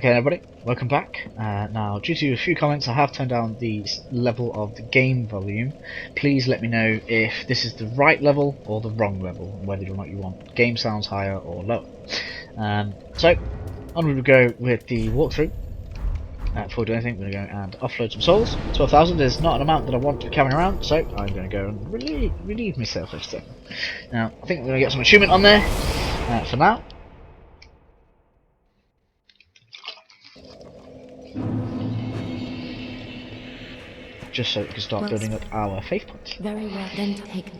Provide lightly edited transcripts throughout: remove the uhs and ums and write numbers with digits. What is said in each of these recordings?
Okay everybody, welcome back. Now, due to a few comments, I have turned down the level of the game volume. Please let me know if this is the right level or the wrong level, and whether or not you want game sounds higher or lower. So, on we go with the walkthrough. Before we do anything, we're going to go and offload some souls. 12,000 is not an amount that I want to be carrying around, so I'm going to go and relieve myself of stuff. Now, I think we're going to get some attunement on there for now. Just so we can start building up our faith points. Very well then taken.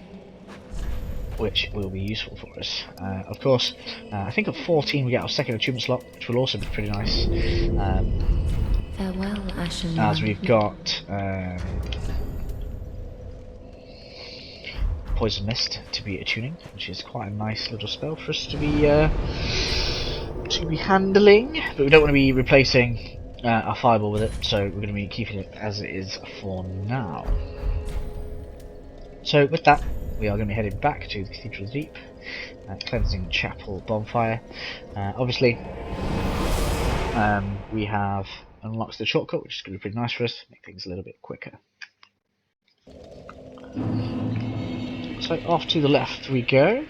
Which will be useful for us. Of course, I think at 14 we get our second attunement slot, which will also be pretty nice. Farewell, Ashen. As we've got Poison Mist to be attuning, which is quite a nice little spell for us to be handling. But we don't want to be replacing our fireball with it, so we're going to be keeping it as it is for now. So with that, we are going to be heading back to the Cathedral Deep, cleansing chapel bonfire. Obviously, we have unlocked the shortcut, which is going to be pretty nice for us, make things a little bit quicker. So off to the left we go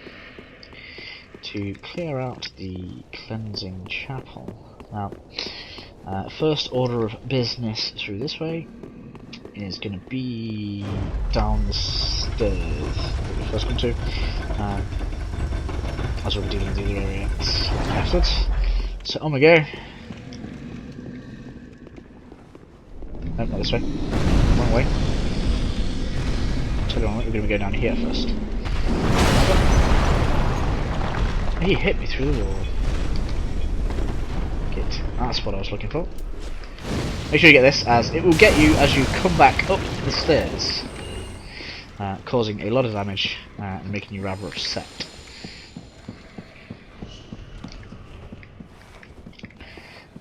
to clear out the cleansing chapel. Now, first order of business through this way is going to be down the stairs that we first come to, as we'll be dealing with the other area afterwards. So on we go. Nope, not this way. Wrong way. Tell you what, we're going to go down here first. He hit me through the wall. That's what I was looking for. Make sure you get this, as it will get you as you come back up the stairs, causing a lot of damage and making you rather upset.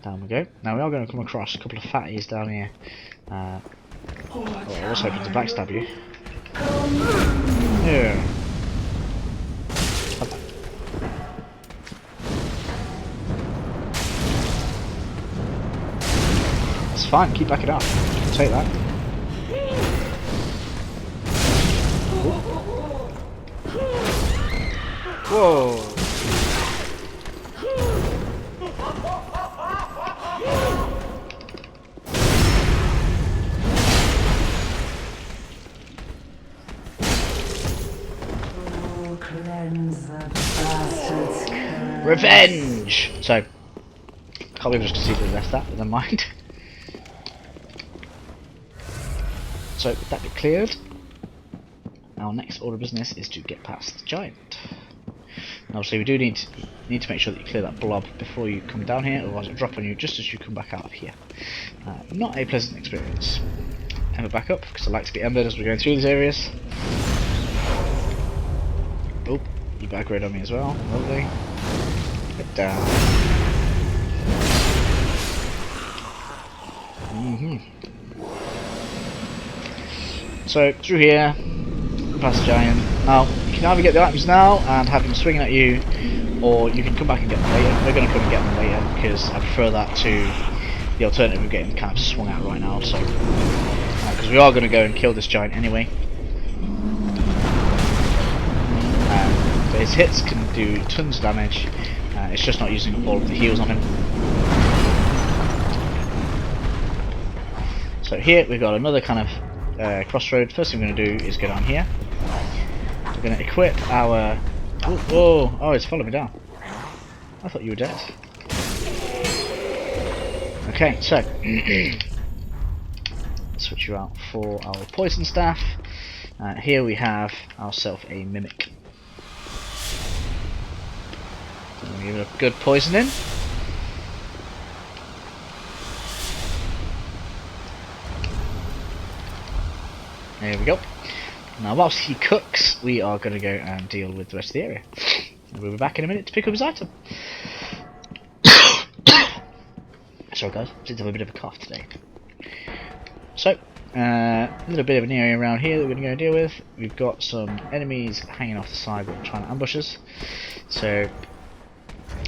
Down we go. Now we are going to come across a couple of fatties down here. I was hoping to backstab you. Yeah. It's fine, keep backing up. You can take that. Whoa! Revenge! So, can't believe I just conceded left that, but never mind. So with that bit cleared, our next order of business is to get past the giant. And obviously we do need to make sure that you clear that blob before you come down here, otherwise it'll drop on you just as you come back out of here. Not a pleasant experience. Ember back up, because I like to be embered as we're going through these areas. Oh, you aggroed on me as well, lovely. Get down. So through here, past the giant. Now you can either get the items now and have them swinging at you, or you can come back and get them later. We're going to come and get them later because I prefer that to the alternative of getting kind of swung at right now. So because we are going to go and kill this giant anyway. But his hits can do tons of damage. It's just not using all of the heals on him. So here we've got another kind of crossroad. First thing we're going to do is go down here. We're going to equip our... Oh, it's following me down. I thought you were dead. Okay, so switch you out for our poison staff. Here we have ourselves a mimic. Give it a good poisoning. There we go. Now whilst he cooks, we are going to go and deal with the rest of the area. We'll be back in a minute to pick up his item. Sorry guys, I seem to have a bit of a cough today. So, a little bit of an area around here that we're going to go and deal with. We've got some enemies hanging off the side that are trying to ambush us. So,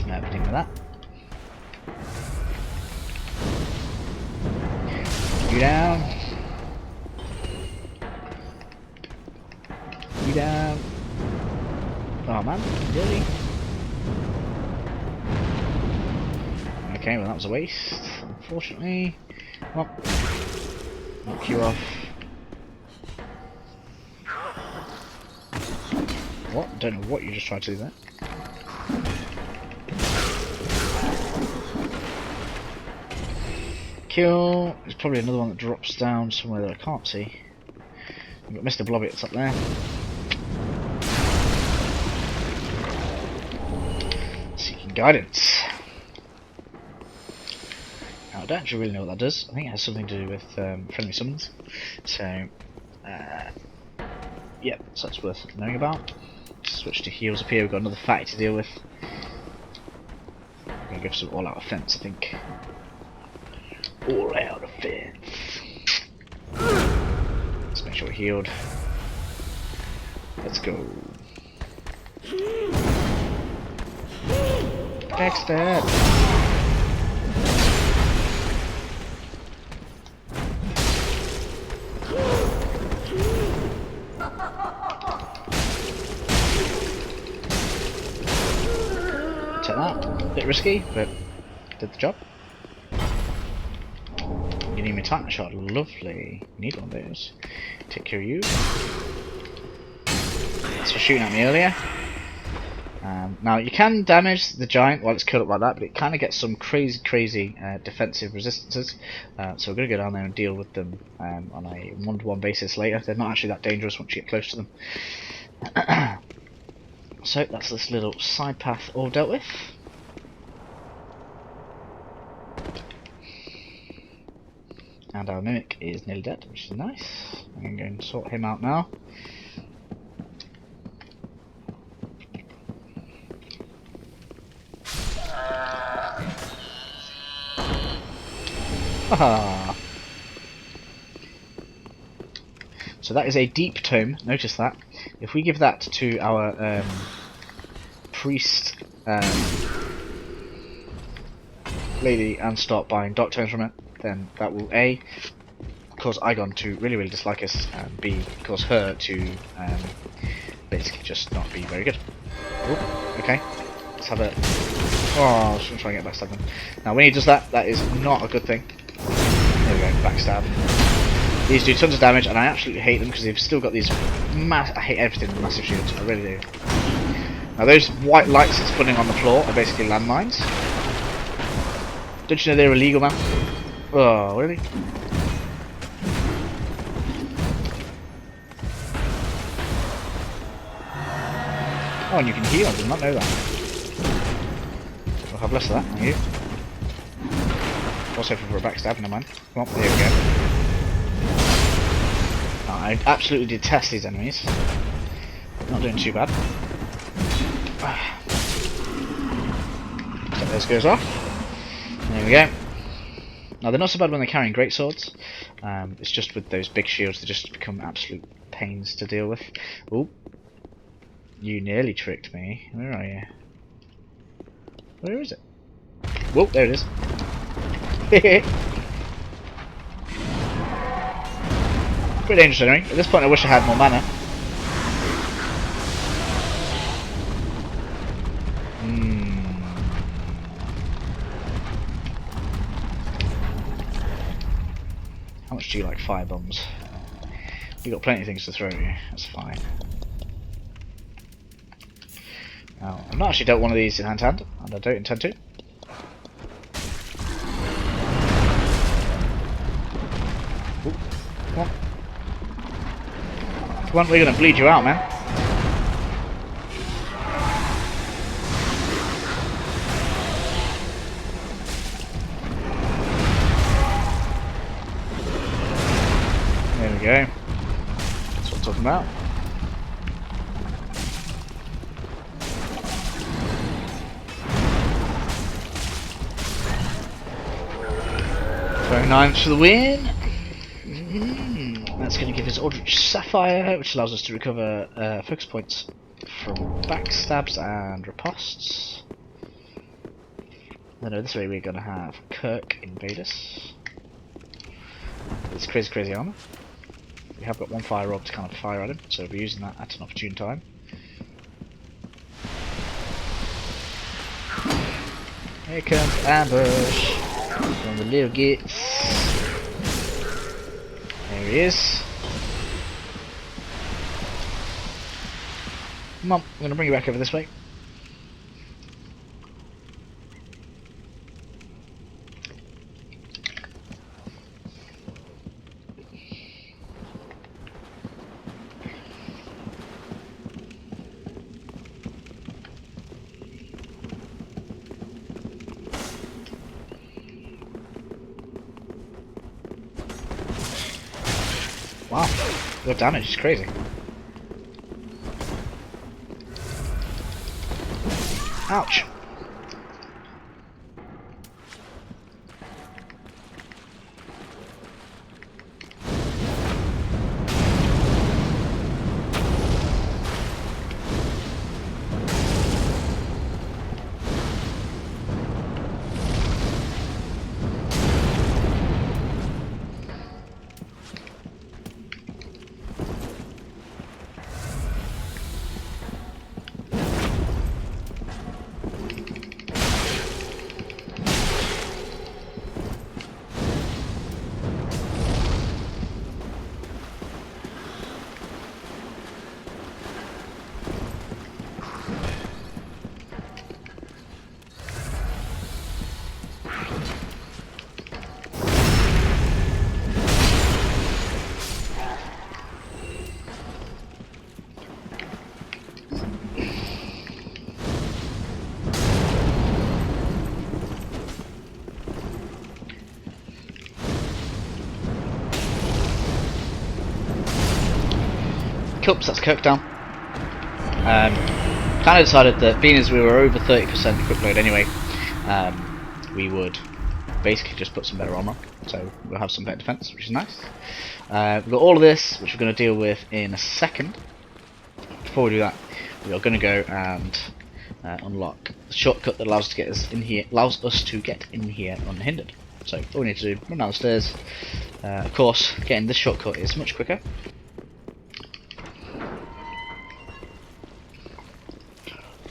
we're dealing with that. You down. You down. Oh man, really? Okay, well that was a waste, unfortunately. Come on. Knock you off. What? Don't know what you just tried to do there. Kill. There's probably another one that drops down somewhere that I can't see. We've got Mr. Blobbits up there. Seeking guidance. Now, I don't actually really know what that does. I think it has something to do with friendly summons. So, yeah, so that's worth knowing about. Switch to heals up here. We've got another fight to deal with. I'm going to go for some all-out offense, I think. All-out offense. Let's make sure we're healed. Let's go. Backstab. Take that. A bit risky, but did the job. You need me attack shot. Lovely. Need one of those. Take care of you. Thanks for shooting at me earlier. Now you can damage the giant while it's curled up like that, but it kind of gets some crazy defensive resistances. So we're going to go down there and deal with them on a one-to-one basis later. They're not actually that dangerous once you get close to them. So that's this little side path all dealt with. And our mimic is nearly dead, which is nice. I'm going to go and sort him out now. Haha. So that is a deep tome. Notice that. If we give that to our priest lady and start buying dark tomes from it, then that will A, cause Igon to really dislike us, and B, cause her to basically just not be very good. Ooh, okay, let's have a... Oh, I was trying to get backstab them. Now when he does that, that is not a good thing. There we go, backstab. These do tons of damage, and I absolutely hate them because they've still got these I hate everything with massive shields, I really do. Now those white lights it's putting on the floor are basically landmines. Don't you know they're illegal, man? Oh, really? Oh, and you can heal, I did not know that. Well, have less of that, thank you. Also for a backstab, no mind. Come on, there we go. Oh, I absolutely detest these enemies. Not doing too bad. Get those goes off. There we go. Now they're not so bad when they're carrying great swords. It's just with those big shields they just become absolute pains to deal with. Oh, you nearly tricked me. Where are you? Where is it? Whoa, there it is. Pretty dangerous anyway. At this point I wish I had more mana. How much do you like fire bombs? You've got plenty of things to throw at you, that's fine. Now, I've not actually dealt one of these in hand-to-hand, and I don't intend to. Ooh, come on. Come on, we're gonna bleed you out, man. There we go. That's what I'm talking about. Very nice for the win. That's going to give us Aldrich Sapphire, which allows us to recover focus points from backstabs and riposts. Then this way we're going to have Kirk invade us. It's crazy armor. We have got one fire orb to kind of fire at him, so we'll be using that at an opportune time. Here comes ambush from the little gits. There he is. Come on, I'm going to bring you back over this way. Wow, your damage is crazy. Ouch. Cool, so that's Kirk down. Kind of decided that being as we were over 30% equip load anyway, we would basically just put some better armor, so we'll have some better defense, which is nice. We've got all of this, which we're going to deal with in a second. Before we do that, we are going to go and unlock the shortcut that allows us to get us in here, unhindered. So all we need to do, run down the stairs. Of course, getting this shortcut is much quicker.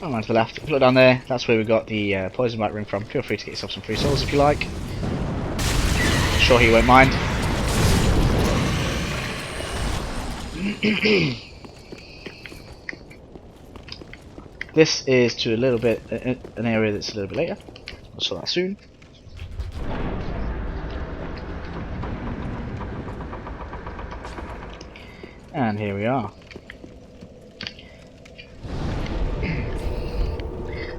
Run around to the left, if you look down there, that's where we got the poison white ring from. Feel free to get yourself some free souls if you like. I'm sure he won't mind. This is to a little bit, an area that's a little bit later. I'll show that soon. And here we are.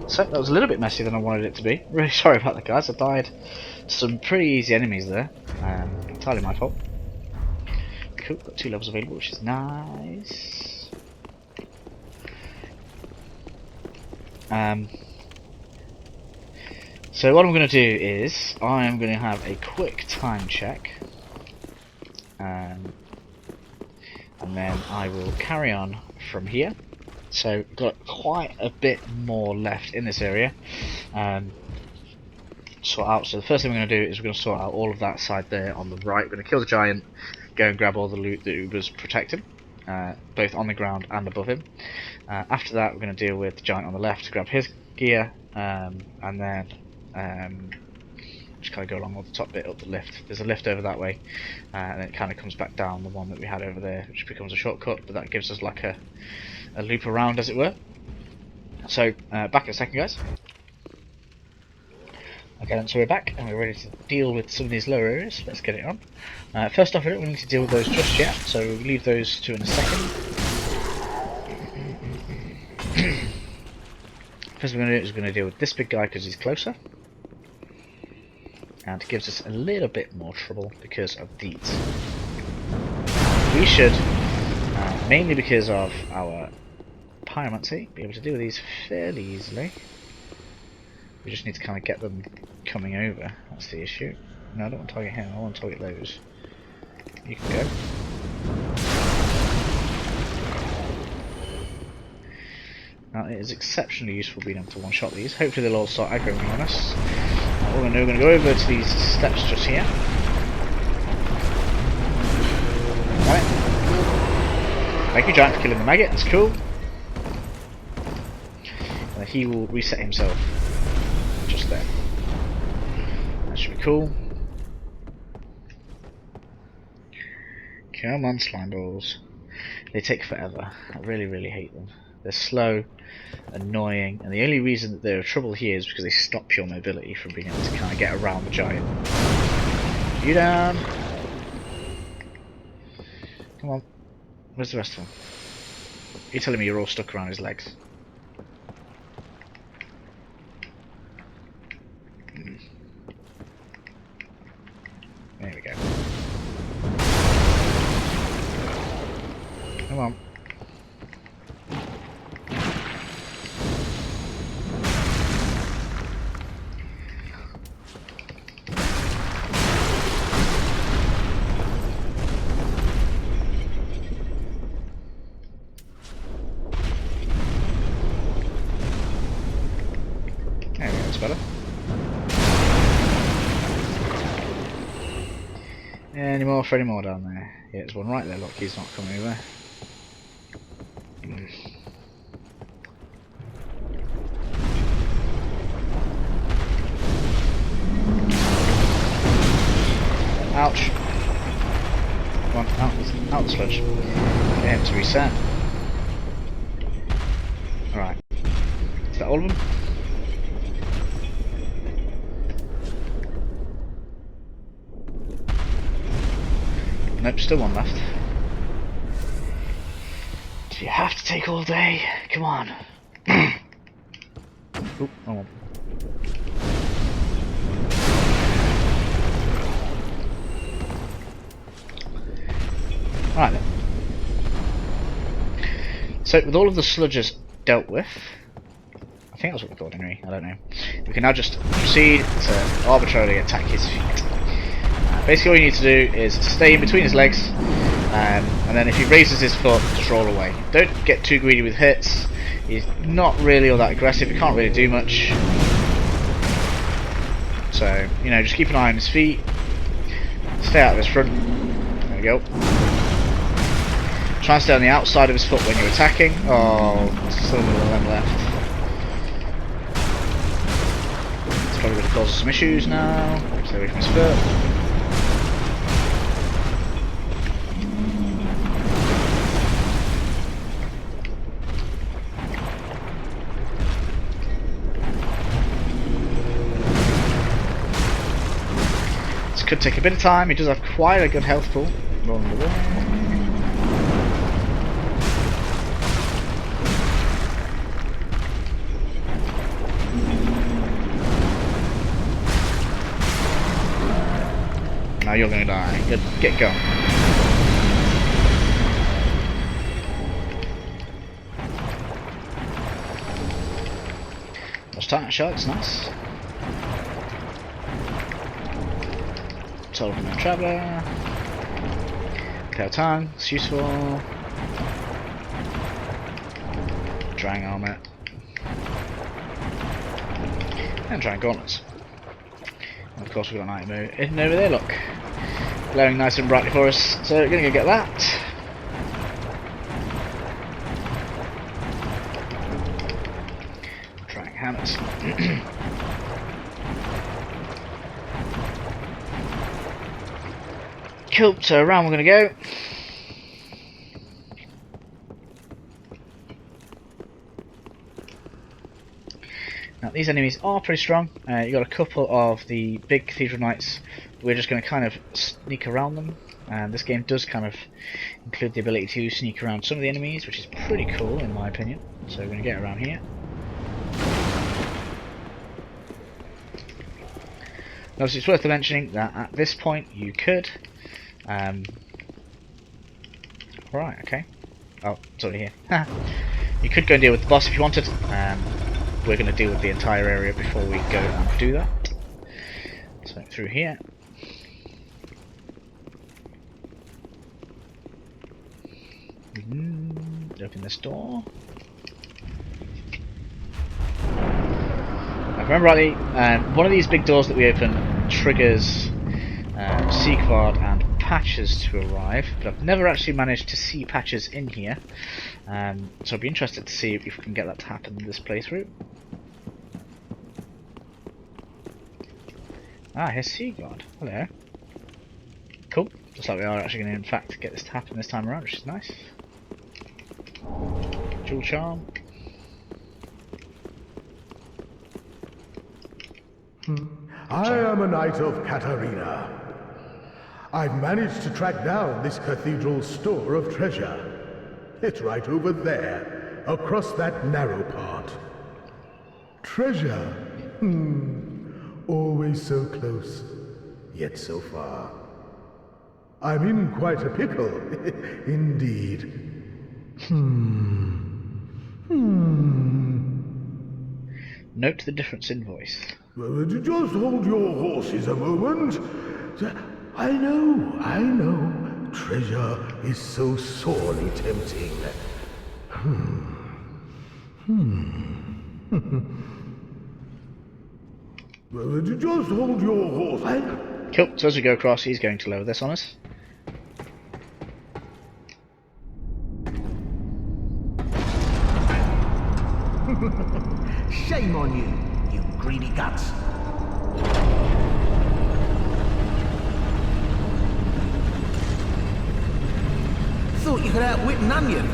So that was a little bit messier than I wanted it to be. Really sorry about that, guys. I died to some pretty easy enemies there. Entirely my fault. Cool, got 2 levels available, which is nice. So what I'm going to do is I am going to have a quick time check, and then I will carry on from here. So got quite a bit more left in this area. Sort out. So the first thing we're going to do is we're going to sort out all of that side there on the right. We're going to kill the giant, go and grab all the loot that Uber's protecting, both on the ground and above him. After that, we're going to deal with the giant on the left to grab his gear, and then just kind of go along all the top bit up the lift. There's a lift over that way, and it kind of comes back down the one that we had over there, which becomes a shortcut. But that gives us like a loop around, as it were. So back in a second, guys. Okay, then, so we're back and we're ready to deal with some of these lower areas. Let's get it on. First off, we don't need to deal with those just yet, so we'll leave those to in a second. First, we're going to do is we're going to deal with this big guy because he's closer, and it gives us a little bit more trouble because of these. We should, mainly because of our pyromancy, be able to deal with these fairly easily. We just need to kind of get them coming over. That's the issue. No, I don't want to target him. I want to target those. You can go. Now, it is exceptionally useful being able to one-shot these. Hopefully they'll all start aggroing on us. What we're going to do, we're going to go over to these steps just here. Got it. Thank you, Giant, for killing the maggot. That's cool. And he will reset himself just there. That should be cool. Come on, slime balls. They take forever. I really, really hate them. They're slow, annoying, and the only reason that they're trouble here is because they stop your mobility from being able to kind of get around the giant. You down! Come on. Where's the rest of them? You're telling me you're all stuck around his legs? There we go. Come on. There we go, that's better. Any more for any more down there? Yeah, there's one right there, look, he's not coming over. Ouch. Come on, out the sludge. Get him to reset. Alright. Is that all of them? Nope, still one left. Do you have to take all day? Come on. Oop, wrong one. Right then. So with all of the sludges dealt with, I think that's what we're called anyway, I don't know. We can now just proceed to arbitrarily attack his feet. Basically all you need to do is stay in between his legs, and then if he raises his foot, just roll away. Don't get too greedy with hits. He's not really all that aggressive, he can't really do much. So, you know, just keep an eye on his feet. Stay out of his front. There we go. Try and stay on the outside of his foot when you're attacking. Oh, still one of them left. It's probably going to cause some issues now. Stay away from his foot. This could take a bit of time. He does have quite a good health pool. Rolling the wall. Now you're going to die. Get going. Lost Titan shots, nice. Total Command Traveller. Pale Tongue, it's useful. Drying Armor. And Drying Gauntlets. And of course we've got an item hidden over there, look. Glowing nice and brightly for us, so we're going to go get that. Drying Hammers. Cool, so around we're going to go. Now these enemies are pretty strong. You've got a couple of the big Cathedral Knights. We're just going to kind of sneak around them. And this game does kind of include the ability to sneak around some of the enemies, which is pretty cool in my opinion. So we're going to get around here. Obviously it's worth mentioning that at this point you could right, okay. Oh, it's already here. You could go and deal with the boss if you wanted. We're going to deal with the entire area before we go and do that. So through here. Open this door. If I remember rightly, one of these big doors that we open triggers Siegward and patches to arrive, but I've never actually managed to see patches in here. So I'd be interested to see if we can get that to happen in this playthrough. Ah, here's Siegward. Hello. Cool. Looks like we are actually going to, in fact, get this to happen this time around, which is nice. Jewel charm. I am a knight of Catarina. I've managed to track down this cathedral's store of treasure. It's right over there, across that narrow part. Treasure. Always so close, yet so far. I'm in quite a pickle, indeed. Note the difference in voice. Just hold your horses a moment. I know. Treasure is so sorely tempting. Just hold your horse. Cool. So as we go across, he's going to lower this on us. Shame on you, you greedy guts. Thought you could outwit an onion.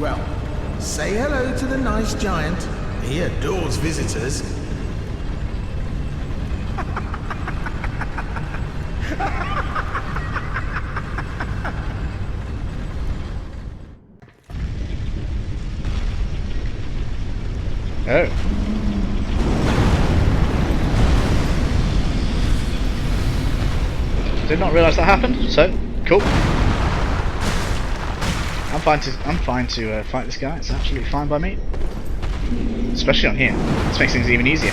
Well, say hello to the nice giant. He adores visitors. Oh. Did not realise that happened, so cool. I'm fine to fight this guy. It's absolutely fine by me. Especially on here. This makes things even easier.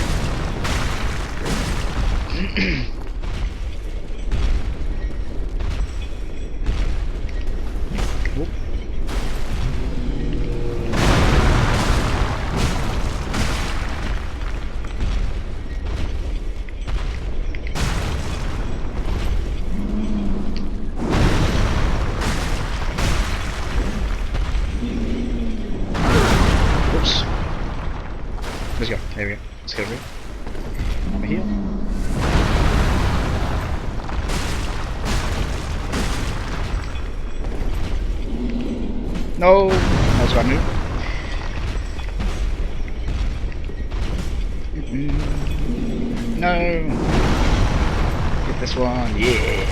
Whoop. Let's go. There we go. Let's go over. Over here. No! That was a bad move. No! Get this one. Yeah!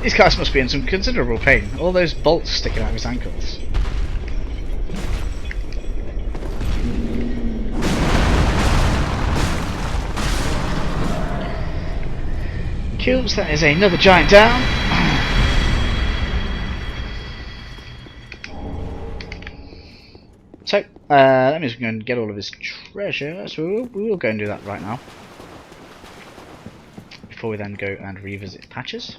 These guys must be in some considerable pain. All those bolts sticking out of his ankles. Cool, so that is another giant down. So, that means we can get all of his treasure, so we will go and do that right now. Before we then go and revisit patches.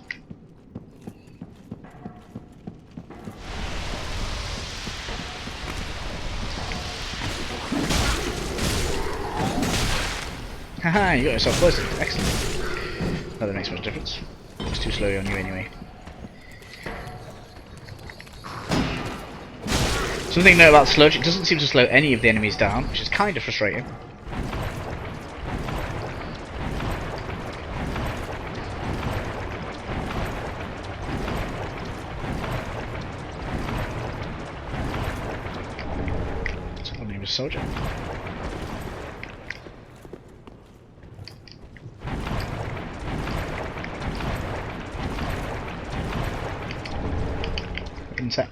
Haha, you got yourself closer. Excellent. Not that makes much difference. It's too slow on you anyway. Something to note about sludge, it doesn't seem to slow any of the enemies down, which is kind of frustrating. What's her name? Is Soldier. Set.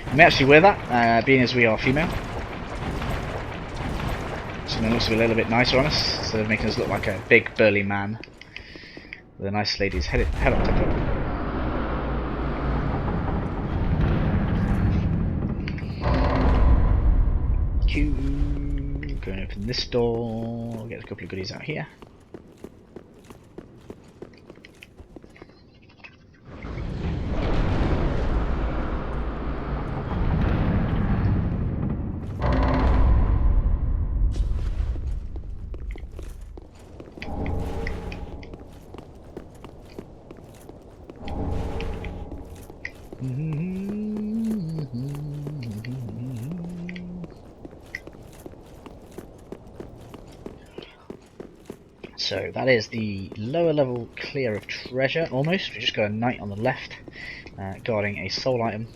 I may actually wear that, being as we are female. Something looks to be a little bit nicer on us, instead of making us look like a big burly man with a nice lady's head on top of it. Go and open this door, get a couple of goodies out here. So that is the lower level clear of treasure, almost. We just got a knight on the left, guarding a soul item,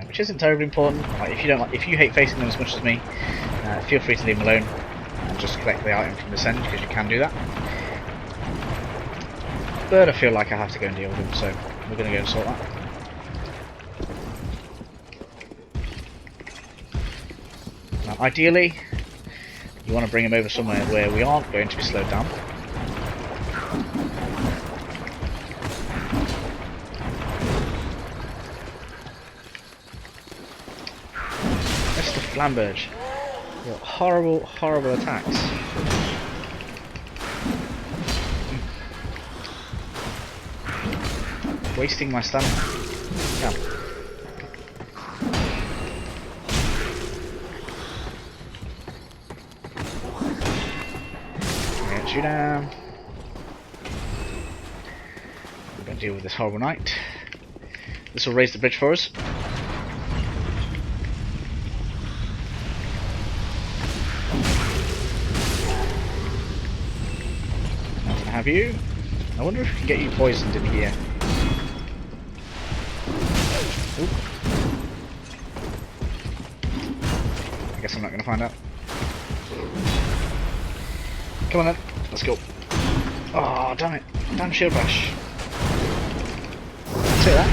which isn't terribly important. Like, if you hate facing them as much as me, feel free to leave them alone and just collect the item from this end, because you can do that. But I feel like I have to go and deal with them, so we're going to go and sort that. Now, ideally, you want to bring him over somewhere where we aren't going to be slowed down. Mr. Flamberge, your horrible, horrible attacks. Wasting my stamina. Come. Get you down. We're going to deal with this horrible knight. This will raise the bridge for us. I'm going to have you. I wonder if we can get you poisoned in here. Ooh. I guess I'm not going to find out. Come on then, let's go. Oh, damn it. Damn shield bash. See that?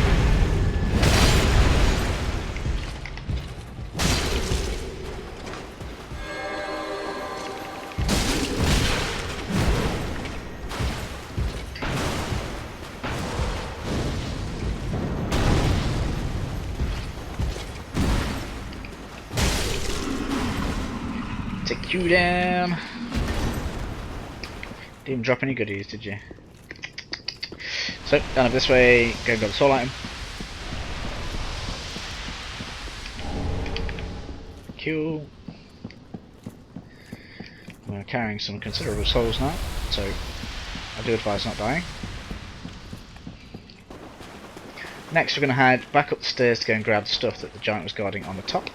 Take you down. Didn't even drop any goodies, did you? So, down up this way, go and grab the soul item. Cool. We're carrying some considerable souls now, so I do advise not dying. Next, we're going to head back up the stairs to go and grab the stuff that the giant was guarding on the top.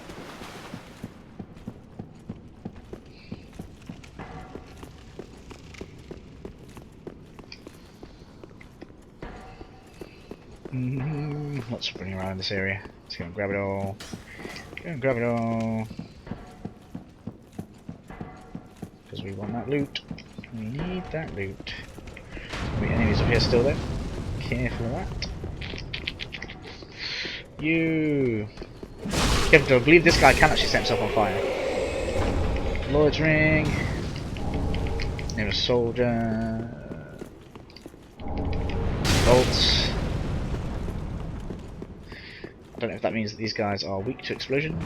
Lots running around in this area. Let's go and grab it all. Go and grab it all. Because we want that loot. We need that loot. There'll be enemies up here still though. Careful of that. You. Careful, I believe this guy can actually set himself on fire. Lord's Ring. Name of soldier. Bolts. I don't know if that means that these guys are weak to explosions.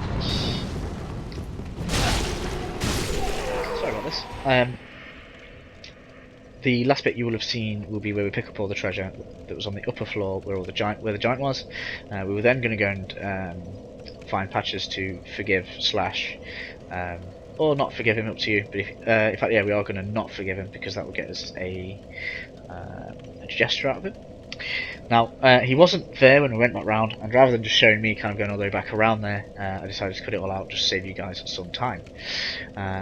Sorry about this. The last bit you will have seen will be where we pick up all the treasure that was on the upper floor where the giant was. We were then going to go and find patches to forgive slash or not forgive him, up to you. But if, in fact, yeah, we are going to not forgive him because that will get us a gesture out of it. Now, he wasn't there when we went that round, and rather than just showing me kind of going all the way back around there, I decided to cut it all out just to save you guys some time.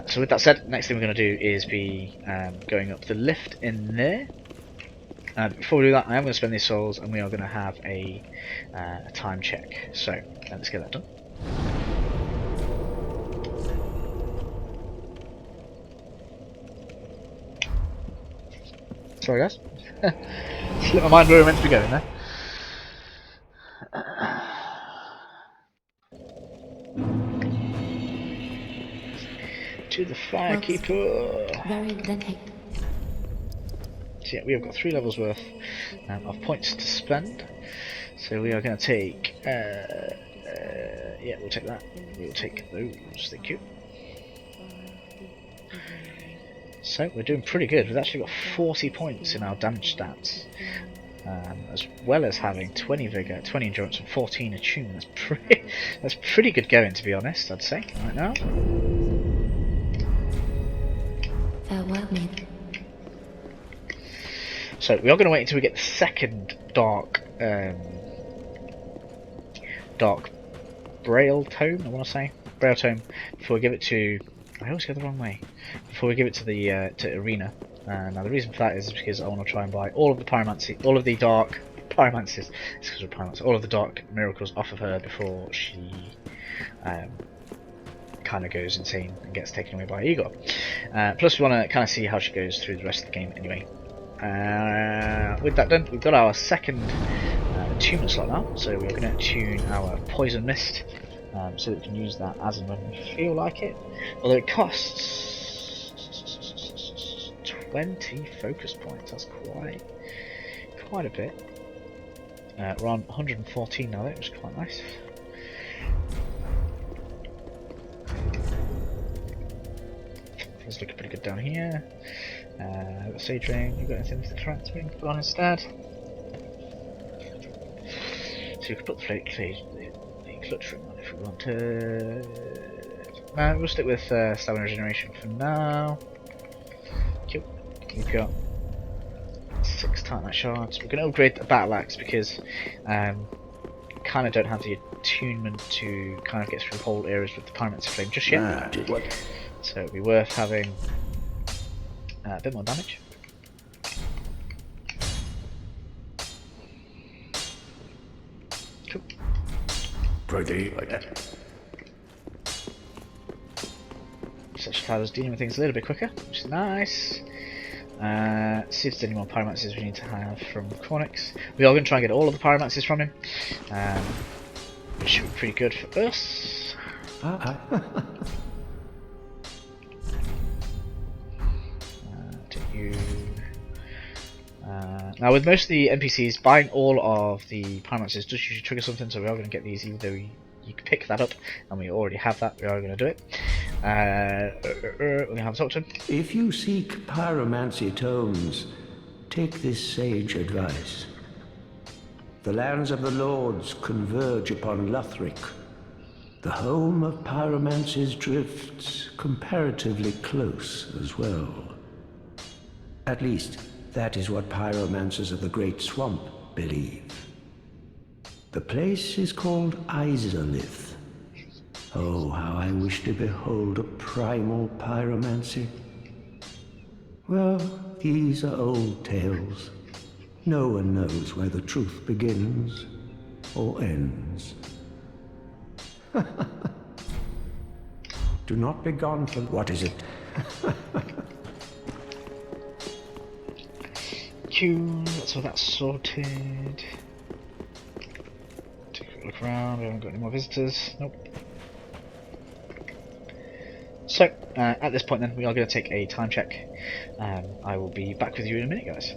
So with that said, next thing we're going to do is be going up the lift in there. Before we do that, I am going to spend these souls, and we are going to have a time check. So, let's get that done. Sorry guys. Slipped my mind where we were meant to be going there. To the firekeeper. Very delicate. So yeah, we have got 3 levels worth of points to spend. So we are going to take. Yeah, we'll take that. We'll take those. Thank you. So we're doing pretty good. We've actually got 40 points in our damage stats, as well as having 20 vigor, 20 endurance, and 14 attunement. That's pretty good going, to be honest. I'd say right now. Farewell, mate. So we are going to wait until we get the second dark braille tome. I want to say braille tome before we give it to. I always go the wrong way. Before we give it to the to Arena, Now the reason for that is because I want to try and buy all of the pyromancy, all of the dark pyromancers. It's because of pyromancy, all of the dark miracles off of her before she kind of goes insane and gets taken away by Igor. Plus, we want to kind of see how she goes through the rest of the game anyway. With that done, we've got our second attunement slot now, so we're going to attune our poison mist, so that we can use that as and when we feel like it. Although it costs 20 focus points, that's quite a bit. We're on 114 now, which is quite nice. It's looking pretty good down here. Sage ring, you got anything for the trance ring to put on instead? So you could put the clutch ring on if we want to. No, we'll stick with stamina regeneration for now. Cool. We've got 6 titanite shards. We're going to upgrade the battle axe because kind of don't have the attunement to kind of get through whole areas with the pyromancer flame just yet. So it'd be worth having a bit more damage. Cool. Pretty like that. Such as dealing with things a little bit quicker, which is nice. See if there's any more pyromancers we need to have from Cornix. We are going to try and get all of the pyromancers from him, which should be pretty good for us. Now with most of the NPCs, buying all of the pyromancers does usually trigger something, so we are going to get these even though you can pick that up, and we already have that, we are going to do it. We're going to have a talk to him. If you seek pyromancy tomes, take this sage advice. The lands of the lords converge upon Lothric. The home of pyromancy's drifts comparatively close as well. At least, that is what pyromancers of the Great Swamp believe. The place is called Izalith. Oh, how I wish to behold a primal pyromancy. Well, these are old tales. No one knows where the truth begins or ends. Do not be gone for... What is it? So that's sorted. Take a look around, we haven't got any more visitors. Nope. So, at this point then, we are going to take a time check. I will be back with you in a minute, guys.